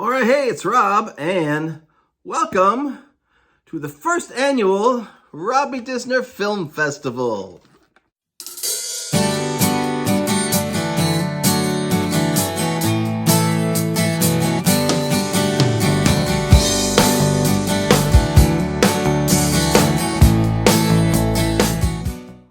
All right, hey, it's Rob, and welcome to the first annual Robbie Disner Film Festival.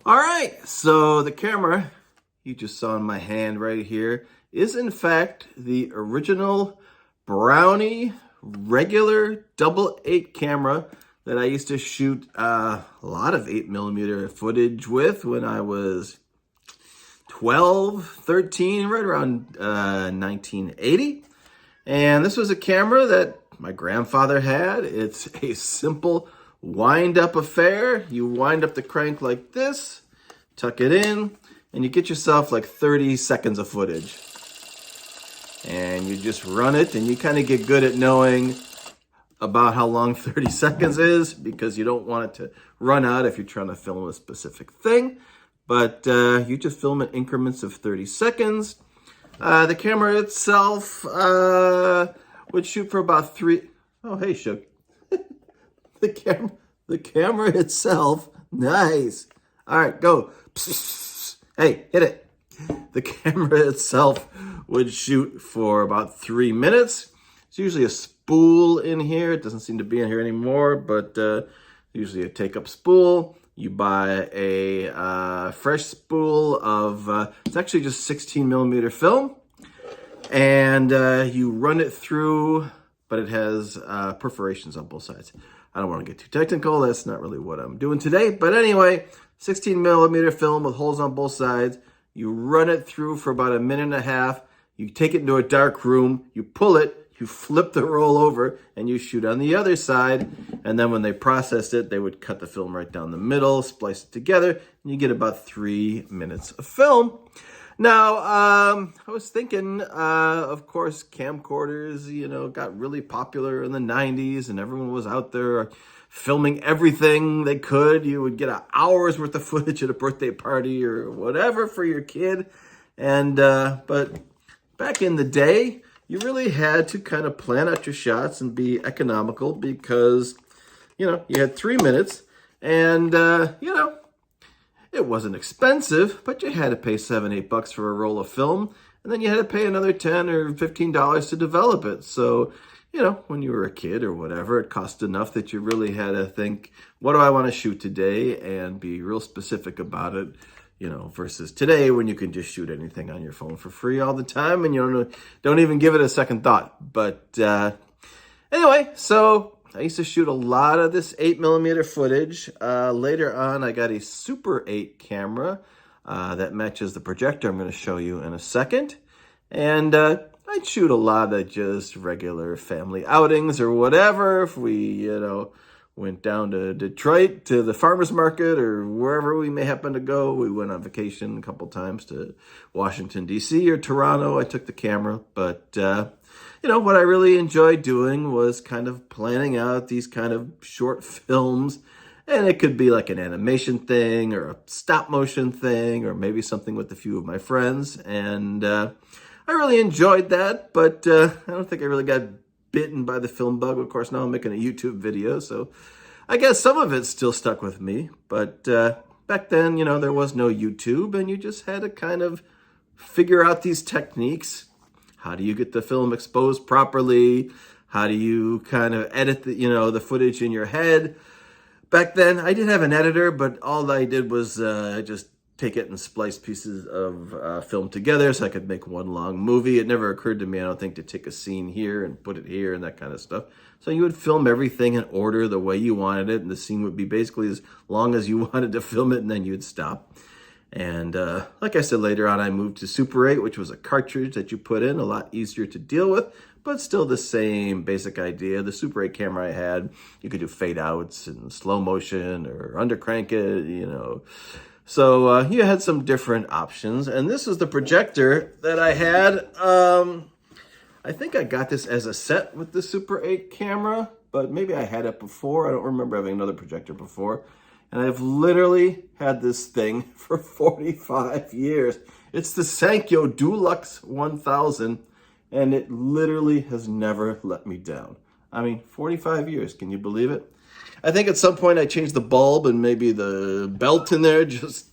All right, so the camera you just saw in my hand right here is in fact the original Brownie regular 8x8 camera that I used to shoot a lot of 8mm footage with when I was 12, 13, right around 1980. And this was a camera that my grandfather had. It's a simple wind-up affair. You wind up the crank like this, tuck it in, and you get yourself like 30 seconds of footage. And you just run it, and you kind of get good at knowing about how long 30 seconds is because you don't want it to run out if you're trying to film a specific thing. But you just film in increments of 30 seconds. The camera itself would shoot for about Oh, hey, Shook. The camera itself, nice. All right, go. Hey, hit it. The camera itself would shoot for about 3 minutes. It's usually a spool in here. It doesn't seem to be in here anymore, but usually a take-up spool. You buy a fresh spool of, it's actually just 16mm film, and you run it through, but it has perforations on both sides. I don't want to get too technical. That's not really what I'm doing today. But anyway, 16mm film with holes on both sides. You run it through for about a minute and a half. You take it into a dark room. You pull it. You flip the roll over, and you shoot on the other side. And then when they processed it, they would cut the film right down the middle, splice it together, and you get about 3 minutes of film. Now, I was thinking, of course, camcorders, got really popular in the 90s, and everyone was out there filming everything they could. You would get an hour's worth of footage at a birthday party or whatever for your kid. And, but back in the day, you really had to kind of plan out your shots and be economical because, you had 3 minutes and, it wasn't expensive, but you had to pay $7-8 for a roll of film, and then you had to pay another $10 or $15 to develop it. So, when you were a kid or whatever, it cost enough that you really had to think, what do I want to shoot today, and be real specific about it, versus today when you can just shoot anything on your phone for free all the time, and you don't even give it a second thought. But anyway, so I used to shoot a lot of this 8mm footage. Later on, I got a Super 8 camera that matches the projector I'm going to show you in a second. And I'd shoot a lot of just regular family outings or whatever. If we, went down to Detroit to the farmer's market or wherever we may happen to go. We went on vacation a couple times to Washington, D.C. or Toronto. I took the camera, but what I really enjoyed doing was kind of planning out these kind of short films. And it could be like an animation thing or a stop motion thing or maybe something with a few of my friends. And I really enjoyed that, but I don't think I really got bitten by the film bug. Of course, now I'm making a YouTube video, so I guess some of it still stuck with me. But back then, there was no YouTube, and you just had to kind of figure out these techniques. How do you get the film exposed properly? How do you kind of edit the footage in your head? Back then, I did have an editor, but all I did was just take it and splice pieces of film together so I could make one long movie. It never occurred to me, I don't think, to take a scene here and put it here and that kind of stuff. So you would film everything in order the way you wanted it, and the scene would be basically as long as you wanted to film it, and then you'd stop. And like I said, later on, I moved to Super 8, which was a cartridge that you put in, a lot easier to deal with, but still the same basic idea. The Super 8 camera I had, you could do fade outs and slow motion or undercrank it, So you had some different options. And this is the projector that I had. I think I got this as a set with the Super 8 camera, but maybe I had it before. I don't remember having another projector before. And I've literally had this thing for 45 years. It's the Sankyo Dulux 1000. and it literally has never let me down. I mean, 45 years, can you believe it? I think at some point I changed the bulb and maybe the belt in there, just,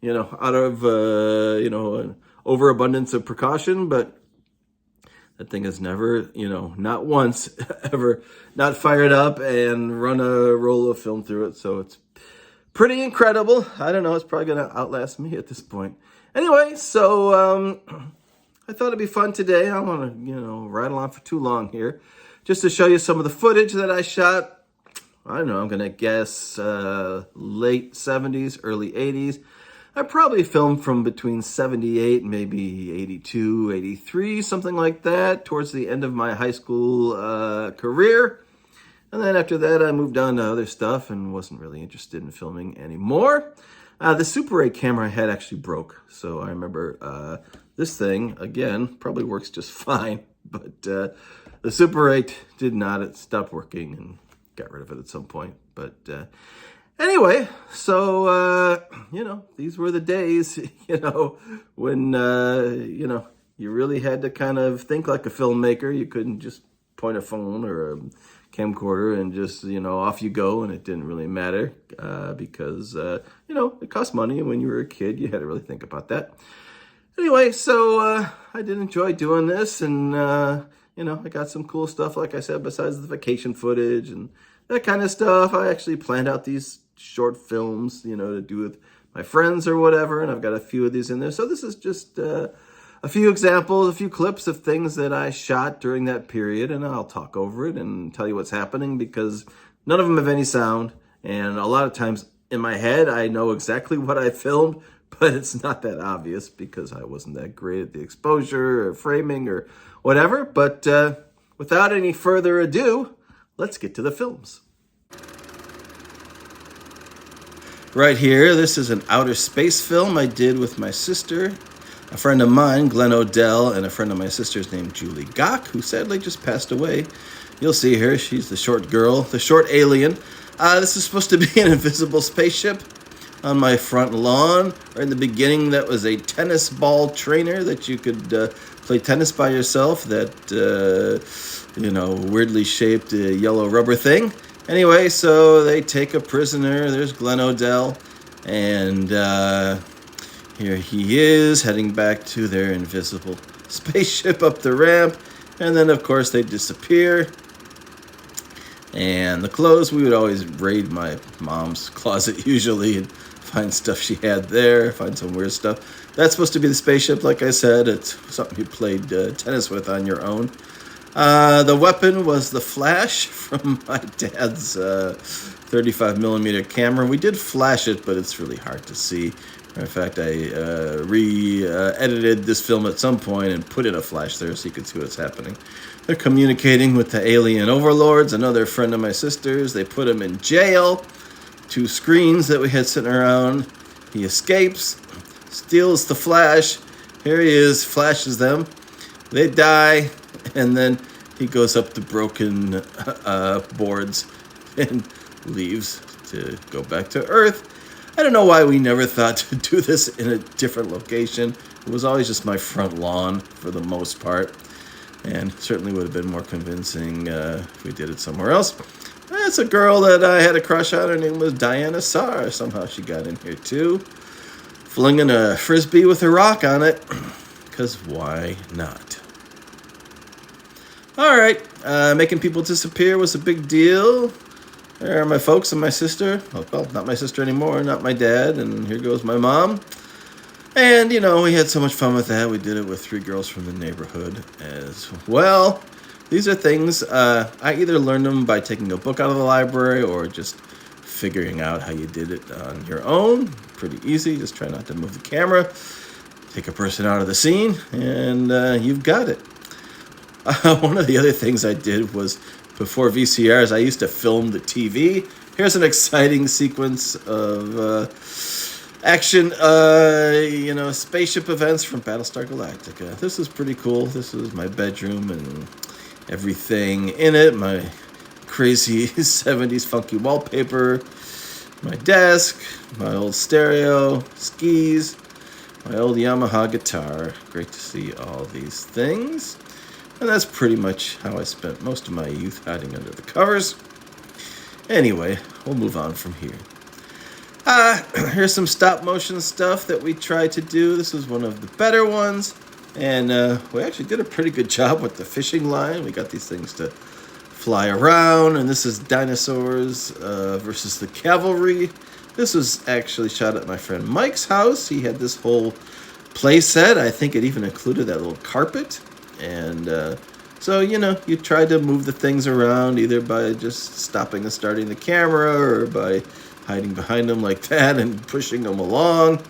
out of, an overabundance of precaution, but that thing has never, not once ever not fired up and run a roll of film through it. So it's pretty incredible. I don't know. It's probably going to outlast me at this point. Anyway, so I thought it'd be fun today. I don't want to, rattle on for too long here. Just to show you some of the footage that I shot. I don't know. I'm going to guess late 70s, early 80s. I probably filmed from between 78, maybe 82, 83, something like that, towards the end of my high school career. And then after that, I moved on to other stuff and wasn't really interested in filming anymore. The Super 8 camera I had actually broke. So I remember this thing, again, probably works just fine. But the Super 8 did not. It stopped working and got rid of it at some point. But anyway, so, these were the days, when, you really had to kind of think like a filmmaker. You couldn't just point a phone or a camcorder and just, off you go, and it didn't really matter because, it cost money. And when you were a kid, you had to really think about that. Anyway, so I did enjoy doing this, and, I got some cool stuff, like I said, besides the vacation footage and that kind of stuff. I actually planned out these short films, to do with my friends or whatever, and I've got a few of these in there. So this is just a few examples, a few clips of things that I shot during that period, and I'll talk over it and tell you what's happening because none of them have any sound, and a lot of times in my head I know exactly what I filmed, but it's not that obvious because I wasn't that great at the exposure or framing or whatever. But without any further ado, let's get to the films. Right here, this is an outer space film I did with my sister, a friend of mine, Glenn Odell, and a friend of my sister's named Julie Gock, who sadly just passed away. You'll see her. She's the short girl, the short alien. This is supposed to be an invisible spaceship on my front lawn. Right in the beginning, that was a tennis ball trainer that you could play tennis by yourself, that, weirdly shaped yellow rubber thing. Anyway, so they take a prisoner. There's Glenn Odell, and here he is heading back to their invisible spaceship up the ramp. And then, of course, they disappear. And the clothes, we would always raid my mom's closet usually and find stuff she had there, find some weird stuff. That's supposed to be the spaceship, like I said. It's something you played tennis with on your own. The weapon was the flash from my dad's 35 millimeter camera. We did flash it, but it's really hard to see. In fact, I re-edited this film at some point and put in a flash there so you could see what's happening. They're communicating with the alien overlords, another friend of my sister's. They put him in jail. 2 screens that we had sitting around. He escapes, steals the flash. Here he is, flashes them. They die, and then he goes up the broken boards and leaves to go back to Earth. I don't know why we never thought to do this in a different location. It was always just my front lawn for the most part, and certainly would have been more convincing if we did it somewhere else. It's a girl that I had a crush on. Her name was Diana Sarr. Somehow she got in here too. Flinging a frisbee with a rock on it, because why not? All right, making people disappear was a big deal. There are my folks and my sister. Well, not my sister anymore, not my dad, and here goes my mom. And, we had so much fun with that. We did it with 3 girls from the neighborhood as well. These are things, I either learned them by taking a book out of the library or just figuring out how you did it on your own. Pretty easy. Just try not to move the camera. Take a person out of the scene, and you've got it. One of the other things I did was, before VCRs, I used to film the TV. Here's an exciting sequence of action, spaceship events from Battlestar Galactica. This is pretty cool. This is my bedroom and everything in it. My crazy 70s funky wallpaper, my desk, my old stereo, skis, my old Yamaha guitar. Great to see all these things. And that's pretty much how I spent most of my youth, hiding under the covers. Anyway, we'll move on from here. Here's some stop motion stuff that we tried to do. This is one of the better ones. And we actually did a pretty good job with the fishing line. We got these things to fly around. And this is dinosaurs versus the cavalry. This was actually shot at my friend Mike's house. He had this whole play set. I think it even included that little carpet. And so, you try to move the things around either by just stopping and starting the camera or by hiding behind them like that and pushing them along.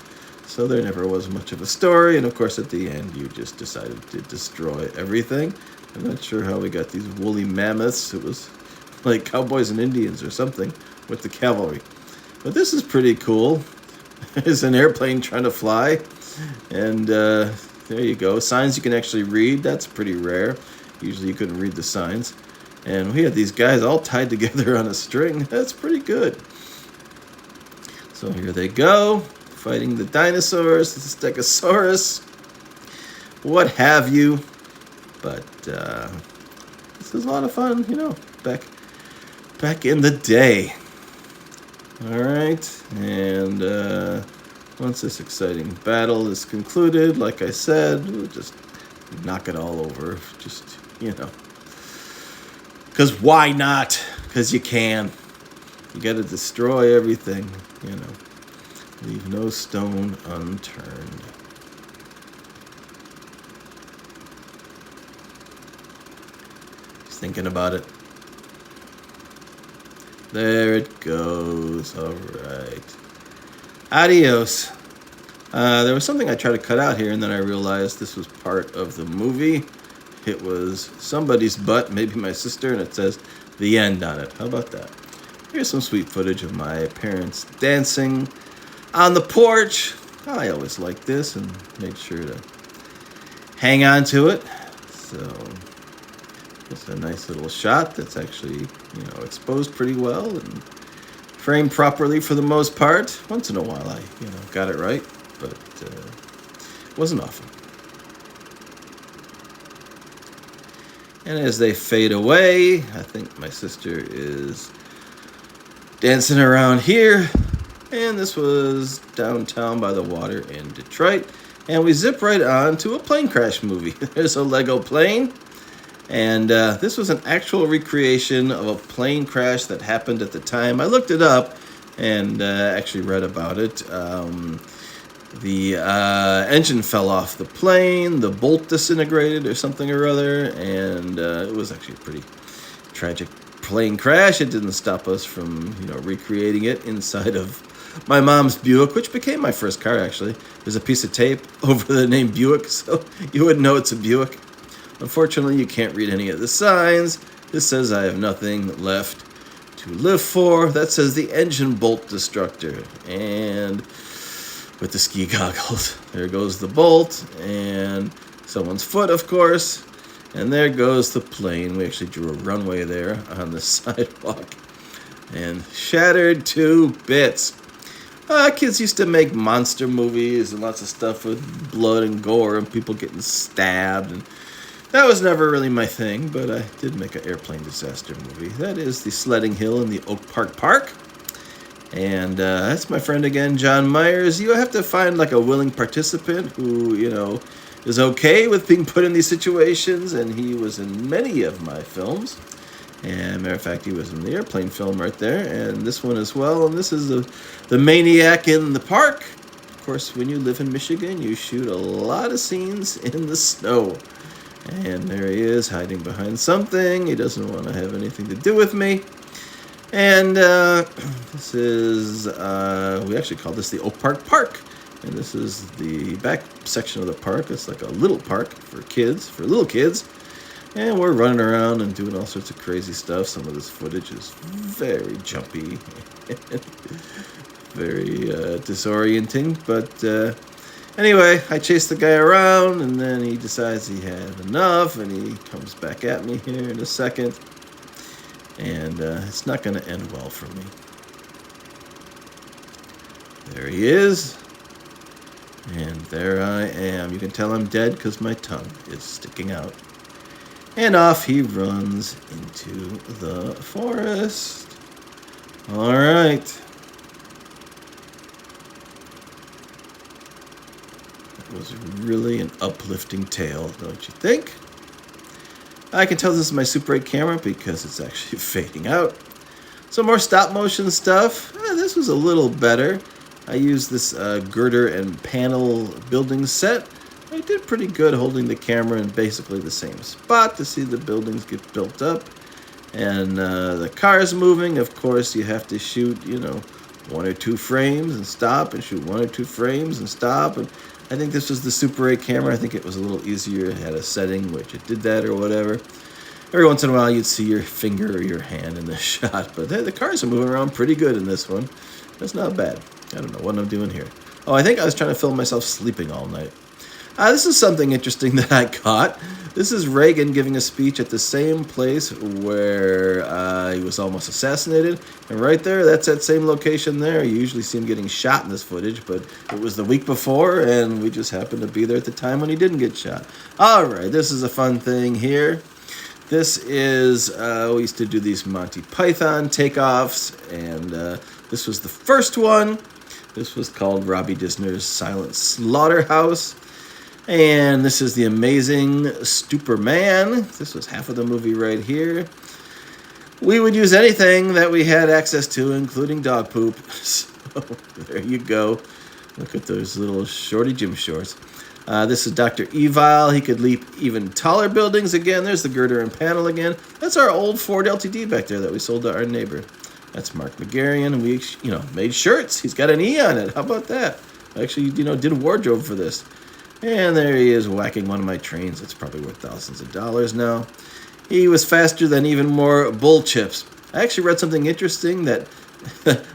So there never was much of a story. And of course, at the end, you just decided to destroy everything. I'm not sure how we got these woolly mammoths. It was like cowboys and Indians or something with the cavalry. But this is pretty cool. There's an airplane trying to fly. And there you go. Signs you can actually read. That's pretty rare. Usually you couldn't read the signs. And we had these guys all tied together on a string. That's pretty good. So here they go, fighting the dinosaurs, the Stegosaurus, what have you. But this is a lot of fun, back in the day. All right, and once this exciting battle is concluded, like I said, we'll just knock it all over. Just, because why not? Because you can. You got to destroy everything, Leave no stone unturned. Just thinking about it. There it goes. All right. Adios. There was something I tried to cut out here, and then I realized this was part of the movie. It was somebody's butt, maybe my sister, and it says the end on it. How about that? Here's some sweet footage of my parents dancing on the porch. I always liked this and made sure to hang on to it. So it's a nice little shot that's actually, exposed pretty well and framed properly for the most part. Once in a while I, got it right, but it wasn't often. And as they fade away, I think my sister is dancing around here. And this was downtown by the water in Detroit. And we zip right on to a plane crash movie. There's a Lego plane. And this was an actual recreation of a plane crash that happened at the time. I looked it up and actually read about it. The engine fell off the plane, the bolt disintegrated or something or other, and it was actually a pretty tragic plane crash. It didn't stop us from, recreating it inside of my mom's Buick, which became my first car, actually. There's a piece of tape over the name Buick, so you wouldn't know it's a Buick. Unfortunately, you can't read any of the signs. This says I have nothing left to live for. That says the engine bolt destructor. And with the ski goggles, there goes the bolt and someone's foot, of course. And there goes the plane. We actually drew a runway there on the sidewalk and shattered to bits. Kids used to make monster movies and lots of stuff with blood and gore and people getting stabbed. And that was never really my thing, but I did make an airplane disaster movie. That is the sledding hill in the Oak Park Park. And that's my friend again, John Myers. You have to find like a willing participant who, is okay with being put in these situations. And he was in many of my films. And matter of fact, he was in the airplane film right there. And this one as well. And this is the Maniac in the Park. Of course, when you live in Michigan, you shoot a lot of scenes in the snow. And there he is hiding behind something. He doesn't want to have anything to do with me. And this is, we actually call this the Oak Park Park. And this is the back section of the park. It's like a little park for kids, for little kids. And we're running around and doing all sorts of crazy stuff. Some of this footage is very jumpy, very disorienting. But anyway, I chased the guy around, and then he decides he had enough, and he comes back at me here in a second. And it's not going to end well for me. There he is. And there I am. You can tell I'm dead because my tongue is sticking out. And off he runs into the forest. All right. That was really an uplifting tale, don't you think? I can tell this is my Super 8 camera because it's actually fading out. Some more stop motion stuff. This was a little better. I used this girder and panel building set. I did pretty good holding the camera in basically the same spot to see the buildings get built up. And the cars moving, of course, you have to shoot, 1 or 2 frames and stop, and shoot 1 or 2 frames and stop. And I think this was the Super 8 camera. I think it was a little easier. It had a setting which it did that or whatever. Every once in a while, you'd see your finger or your hand in the shot. But the cars are moving around pretty good in this one. That's not bad. I don't know what I'm doing here. Oh, I think I was trying to film myself sleeping all night. This is something interesting that I caught. This is Reagan giving a speech at the same place where he was almost assassinated. And right there, that's that same location there. You usually see him getting shot in this footage, but it was the week before, and we just happened to be there at the time when he didn't get shot. All right, this is a fun thing here. This is, we used to do these Monty Python takeoffs, and this was the first one. This was called Robbie Disner's Silent Slaughterhouse. And this is the amazing Superman. This was half of the movie right here. We would use anything that we had access to, including dog poop. So there you go. Look at those little shorty gym shorts. This is Dr. Evil. He could leap even taller buildings again. There's the girder and panel again. That's our old Ford LTD back there that we sold to our neighbor. That's Mark McGarian. We, made shirts. He's got an E on it. How about that? Actually, did a wardrobe for this. And there he is whacking one of my trains. It's probably worth thousands of dollars now. He was faster than even more bull chips. I actually read something interesting that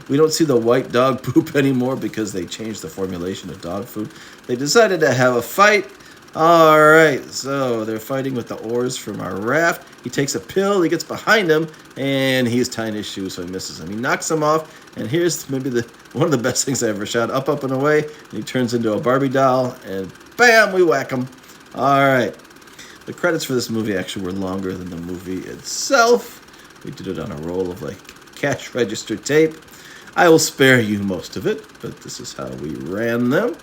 we don't see the white dog poop anymore because they changed the formulation of dog food. They decided to have a fight. All right, so they're fighting with the oars from our raft. He takes a pill, he gets behind him, and he's tying his shoe so he misses him. He knocks him off, and here's maybe one of the best things I ever shot. Up, and away, and he turns into a Barbie doll, and bam, we whack him. All right. The credits for this movie actually were longer than the movie itself. We did it on a roll of cash register tape. I will spare you most of it, but this is how we ran them.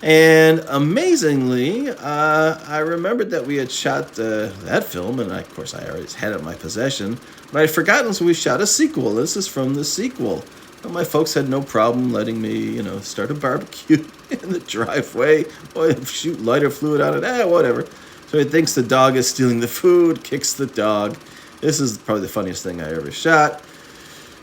And amazingly, I remembered that we had shot that film, and of course I already had it in my possession, but I'd forgotten, so we shot a sequel. This is from the sequel. Well, my folks had no problem letting me, start a barbecue in the driveway, or shoot lighter fluid on it, whatever. So he thinks the dog is stealing the food, kicks the dog. This is probably the funniest thing I ever shot.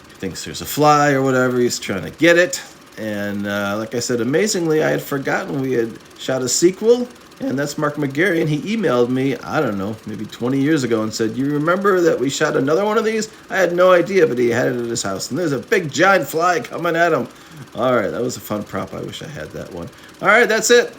He thinks there's a fly or whatever, he's trying to get it. And like I said, amazingly, I had forgotten we had shot a sequel, and that's Mark McGarian. He emailed me, I don't know, maybe 20 years ago and said, you remember that we shot another one of these? I had no idea, but he had it at his house, and there's a big giant fly coming at him. All right, that was a fun prop. I wish I had that one. All right, that's it.